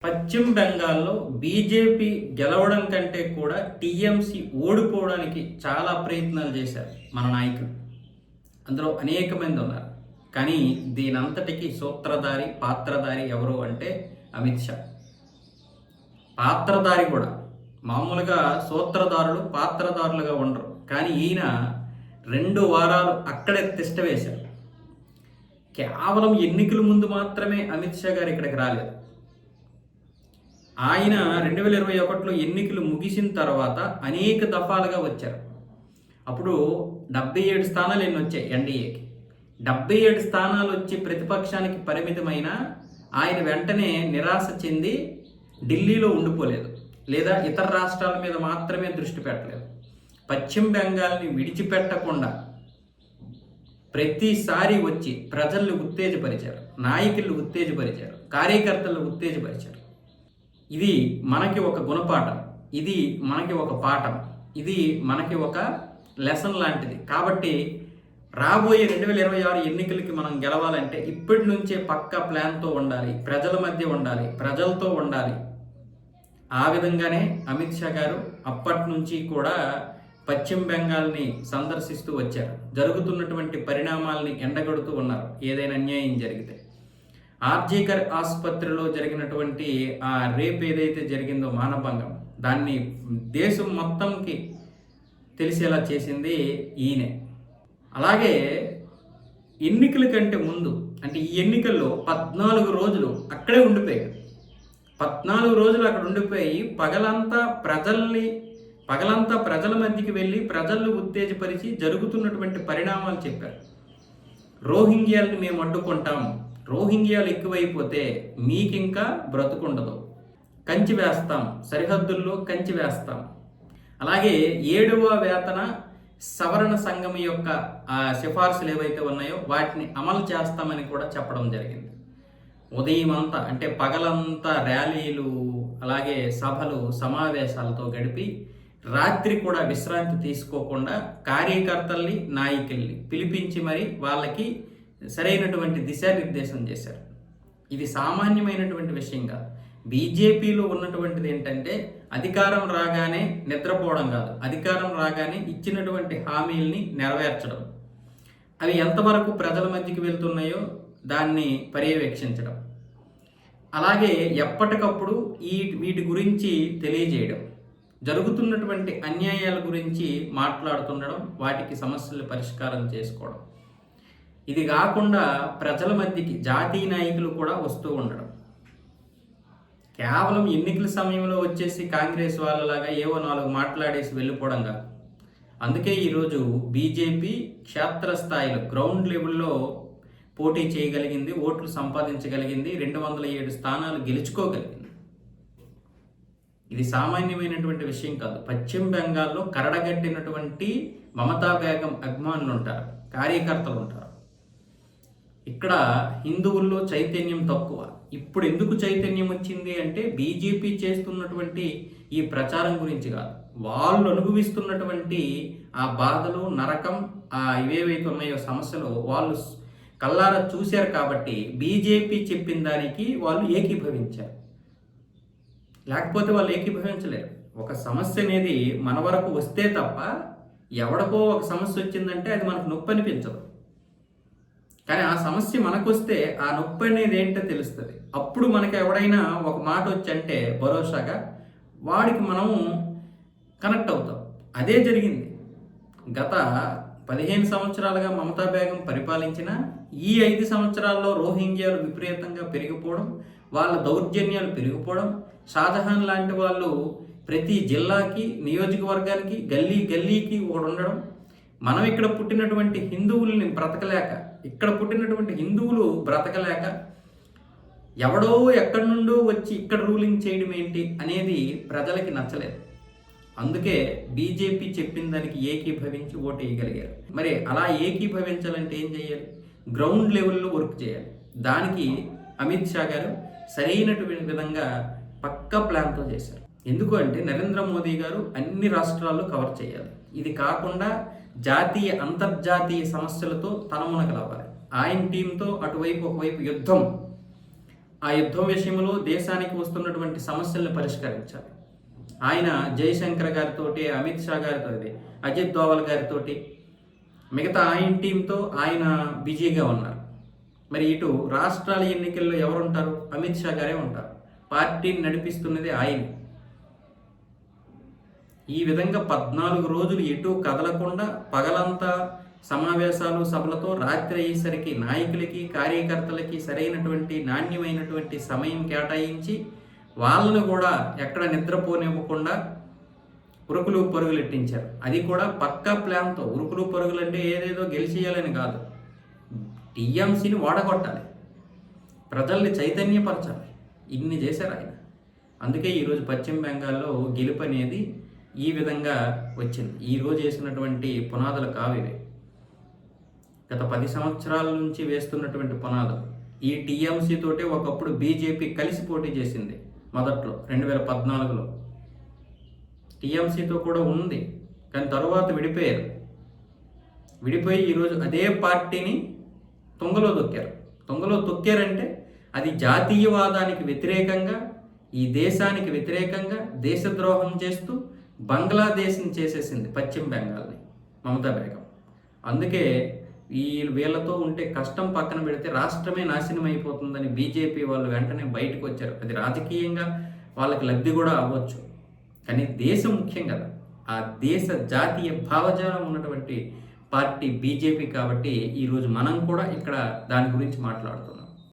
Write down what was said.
పశ్చిమ బెంగాల్లో బీజేపీ గెలవడం కంటే కూడా టీఎంసీ ఓడిపోవడానికి చాలా ప్రయత్నాలు చేశారు మన నాయకులు. అందులో అనేక మంది ఉన్నారు. కానీ దీనంతటికీ సూత్రధారి పాత్రధారి ఎవరు అంటే అమిత్ షా. పాత్రధారి కూడా మామూలుగా సూత్రధారులు పాత్రధారులుగా ఉండరు. కానీ ఈయన 2 వారాలు అక్కడే తిష్ట వేశారు. కేవలం ఎన్నికల ముందు మాత్రమే అమిత్ షా గారు ఇక్కడికి రాలేదు. ఆయన 2021లో ఎన్నికలు ముగిసిన తర్వాత అనేక దఫాలుగా వచ్చారు. అప్పుడు 77 స్థానాలు ఎన్ని వచ్చాయి ఎన్డీఏకి. 77 స్థానాలు వచ్చి ప్రతిపక్షానికి పరిమితమైన ఆయన వెంటనే నిరాశ చెంది ఢిల్లీలో ఉండిపోలేదు, లేదా ఇతర రాష్ట్రాల మీద మాత్రమే దృష్టి పెట్టలేదు. పశ్చిమ బెంగాల్ని విడిచిపెట్టకుండా ప్రతిసారి వచ్చి ప్రజల్ని ఉత్తేజపరిచారు, నాయకులను ఉత్తేజపరిచారు, కార్యకర్తలను ఉత్తేజపరిచారు. ఇది మనకి ఒక గుణపాఠం, ఇది మనకి ఒక పాఠం, ఇది మనకి ఒక లెసన్ లాంటిది. కాబట్టి రాబోయే 2026 ఎన్నికలకి మనం గెలవాలంటే ఇప్పటి నుంచే పక్కా ప్లాన్తో ఉండాలి, ప్రజల మధ్య ఉండాలి, ప్రజలతో ఉండాలి. ఆ విధంగానే అమిత్ షా గారు అప్పటి నుంచి కూడా పశ్చిమ బెంగాల్ని సందర్శిస్తూ వచ్చారు. జరుగుతున్నటువంటి పరిణామాల్ని ఎండగడుతూ ఉన్నారు. ఏదైనా అన్యాయం జరిగితే ఆర్జీకర్ ఆసుపత్రిలో జరిగినటువంటి ఆ రేప్ ఏదైతే జరిగిందో మానభంగం, దాన్ని దేశం మొత్తంకి తెలిసేలా చేసింది ఈయనే. అలాగే ఎన్నికల కంటే ముందు అంటే ఈ ఎన్నికల్లో 14 రోజులు అక్కడే ఉండిపోయాడు. 14 రోజులు అక్కడ ఉండిపోయి పగలంతా ప్రజల మధ్యకి వెళ్ళి ప్రజలను ఉత్తేజపరిచి జరుగుతున్నటువంటి పరిణామాలు చెప్పారు. రోహింగ్యాల్ని మేము అడ్డుకుంటాం, రోహింగ్యాలు ఎక్కువైపోతే మీకింకా బ్రతుకుండదు, కంచి వేస్తాం, సరిహద్దుల్లో కంచి వేస్తాం. అలాగే 7వ వేతన సవరణ సంఘం యొక్క సిఫార్సులు ఏవైతే ఉన్నాయో వాటిని అమలు చేస్తామని కూడా చెప్పడం జరిగింది. ఉదయం అంతా అంటే పగలంతా ర్యాలీలు, అలాగే సభలు, సమావేశాలతో గడిపి రాత్రి కూడా విశ్రాంతి తీసుకోకుండా కార్యకర్తల్ని, నాయకుల్ని పిలిపించి మరి వాళ్ళకి సరైనటువంటి దిశానిర్దేశం చేశారు. ఇది సామాన్యమైనటువంటి విషయం కాదు. బీజేపీలో ఉన్నటువంటిది ఏంటంటే అధికారం రాగానే నిద్రపోవడం కాదు, అధికారం రాగానే ఇచ్చినటువంటి హామీల్ని నెరవేర్చడం, అవి ఎంతవరకు ప్రజల మధ్యకి వెళ్తున్నాయో దాన్ని పర్యవేక్షించడం, అలాగే ఎప్పటికప్పుడు వీటి గురించి తెలియజేయడం, జరుగుతున్నటువంటి అన్యాయాల గురించి మాట్లాడుతుండడం, వాటికి సమస్యలు పరిష్కారం చేసుకోవడం. ఇది కాకుండా ప్రజల మధ్యకి జాతీయ నాయకులు కూడా వస్తూ ఉండడం. కేవలం ఎన్నికల సమయంలో వచ్చేసి కాంగ్రెస్ వాళ్ళలాగా ఏవో 4 మాట్లాడేసి వెళ్ళిపోవడం కాదు. అందుకే ఈరోజు బీజేపీ క్షేత్రస్థాయిలో గ్రౌండ్ లెవెల్లో పోటీ చేయగలిగింది, ఓట్లు సంపాదించగలిగింది, 207 స్థానాలు గెలుచుకోగలిగింది. ఇది సామాన్యమైనటువంటి విషయం కాదు. పశ్చిమ బెంగాల్లో కరడగట్టినటువంటి మమతా బేగం అభిమానులు ఉంటారు, కార్యకర్తలు ఉంటారు. ఇక్కడ హిందువుల్లో చైతన్యం తక్కువ. ఇప్పుడు ఎందుకు చైతన్యం వచ్చింది అంటే బీజేపీ చేస్తున్నటువంటి ఈ ప్రచారం గురించి కాదు, వాళ్ళు అనుభవిస్తున్నటువంటి ఆ బాధలు, నరకం, ఇవేవైతే ఉన్నాయో సమస్యలు వాళ్ళు కల్లారా చూశారు. కాబట్టి బీజేపీ చెప్పిన దానికి వాళ్ళు ఏకీభవించారు, లేకపోతే వాళ్ళు ఏకీభవించలేరు. ఒక సమస్య అనేది మన వరకు వస్తే తప్ప ఎవడికో ఒక సమస్య వచ్చిందంటే అది మనకు నొప్పి అనిపించదు. కానీ ఆ సమస్య మనకు వస్తే ఆ నొప్పి అనేది ఏంటో తెలుస్తుంది. అప్పుడు మనకి ఎవడైనా ఒక మాట వచ్చంటే భరోసాగా వాడికి మనము కనెక్ట్ అవుతాం. అదే జరిగింది. గత 15 సంవత్సరాలుగా మమతా బేగం పరిపాలించిన ఈ 5 సంవత్సరాల్లో రోహింగ్యాలు విపరీతంగా పెరిగిపోవడం, వాళ్ళ దౌర్జన్యాలు పెరిగిపోవడం, షాజహాన్ లాంటి వాళ్ళు ప్రతి జిల్లాకి, నియోజకవర్గానికి, గల్లీకి ఒకడు ఉండడం, మనం ఇక్కడ పుట్టినటువంటి హిందువుల్ని బ్రతకలేక, ఇక్కడ పుట్టినటువంటి హిందువులు బ్రతకలేక ఎవడో ఎక్కడి నుండో వచ్చి ఇక్కడ రూలింగ్ చేయడం ఏంటి అనేది ప్రజలకి నచ్చలేదు. అందుకే బీజేపీ చెప్పిన దానికి ఏకీభవించి ఓటు వేయగలిగారు. మరి అలా ఏకీభవించాలంటే ఏం చేయాలి? గ్రౌండ్ లెవెల్లో వర్క్ చేయాలి. దానికి అమిత్ షా గారు సరైనటువంటి విధంగా పక్కా ప్లాన్తో చేశారు. ఎందుకు అంటే నరేంద్ర మోదీ గారు అన్ని రాష్ట్రాల్లో కవర్ చేయాలి. ఇది కాకుండా జాతీయ, అంతర్జాతీయ సమస్యలతో తలమునకలవ్వాలి. ఆయన టీంతో అటువైపు ఒకవైపు యుద్ధం, ఆ యుద్ధం విషయంలో దేశానికి వస్తున్నటువంటి సమస్యలను పరిష్కరించాలి. ఆయన జయశంకర్ గారితో, అమిత్ షా గారితో, అజిత్ దోవల్ గారితో, మిగతా ఆయన టీంతో ఆయన బిజీగా ఉన్నారు. మరి ఇటు రాష్ట్రాల ఎన్నికల్లో ఎవరుంటారు? అమిత్ షా గారే ఉంటారు. పార్టీని నడిపిస్తున్నది ఆయన. ఈ విధంగా 14 రోజులు ఎటు కదలకుండా పగలంతా సమావేశాలు సభలతో రాత్రి అయ్యేసరికి నాయకులకి కార్యకర్తలకి సరైనటువంటి నాణ్యమైనటువంటి సమయం కేటాయించి వాళ్ళను కూడా ఎక్కడ నిద్రపోనివ్వకుండా ఉరుకులు పరుగులు ఎట్టించారు. అది కూడా పక్కా ప్లాన్తో. ఉరుకులు పరుగులు అంటే ఏదేదో గెలిచేయాలని కాదు, టీఎంసీని వాడగొట్టాలి, ప్రజల్ని చైతన్యపరచాలి. ఇన్ని చేశారు ఆయన. అందుకే ఈరోజు పశ్చిమ బెంగాల్లో గెలుపు అనేది ఈ విధంగా వచ్చింది. ఈరోజు వేసినటువంటి పునాదులు కావివే. గత 10 సంవత్సరాల నుంచి వేస్తున్నటువంటి పునాదులు. ఈ టీఎంసీ తోటే ఒకప్పుడు బీజేపీ కలిసి పోటీ చేసింది మొదట్లో 2014లో. టీఎంసీతో కూడా ఉంది, కానీ తరువాత విడిపోయారు. విడిపోయి ఈరోజు అదే పార్టీని తుంగలో తొక్కారు. తుంగలో తొక్కారంటే అది జాతీయవాదానికి వ్యతిరేకంగా, ఈ దేశానికి వ్యతిరేకంగా దేశద్రోహం చేస్తూ బంగ్లాదేశ్ని చేసేసింది పశ్చిమ బెంగాల్ని మమతా బేగం. అందుకే వీళ్ళతో ఉంటే కష్టం పక్కన పెడితే రాష్ట్రమే నాశనం అయిపోతుందని బీజేపీ వాళ్ళు వెంటనే బయటకు వచ్చారు. అది రాజకీయంగా వాళ్ళకి లబ్ధి కూడా అవ్వచ్చు, కానీ దేశం ముఖ్యం కదా. ఆ దేశ జాతీయ భావజాలం ఉన్నటువంటి పార్టీ బీజేపీ. కాబట్టి ఈరోజు మనం కూడా ఇక్కడ దాని గురించి మాట్లాడుతున్నాం.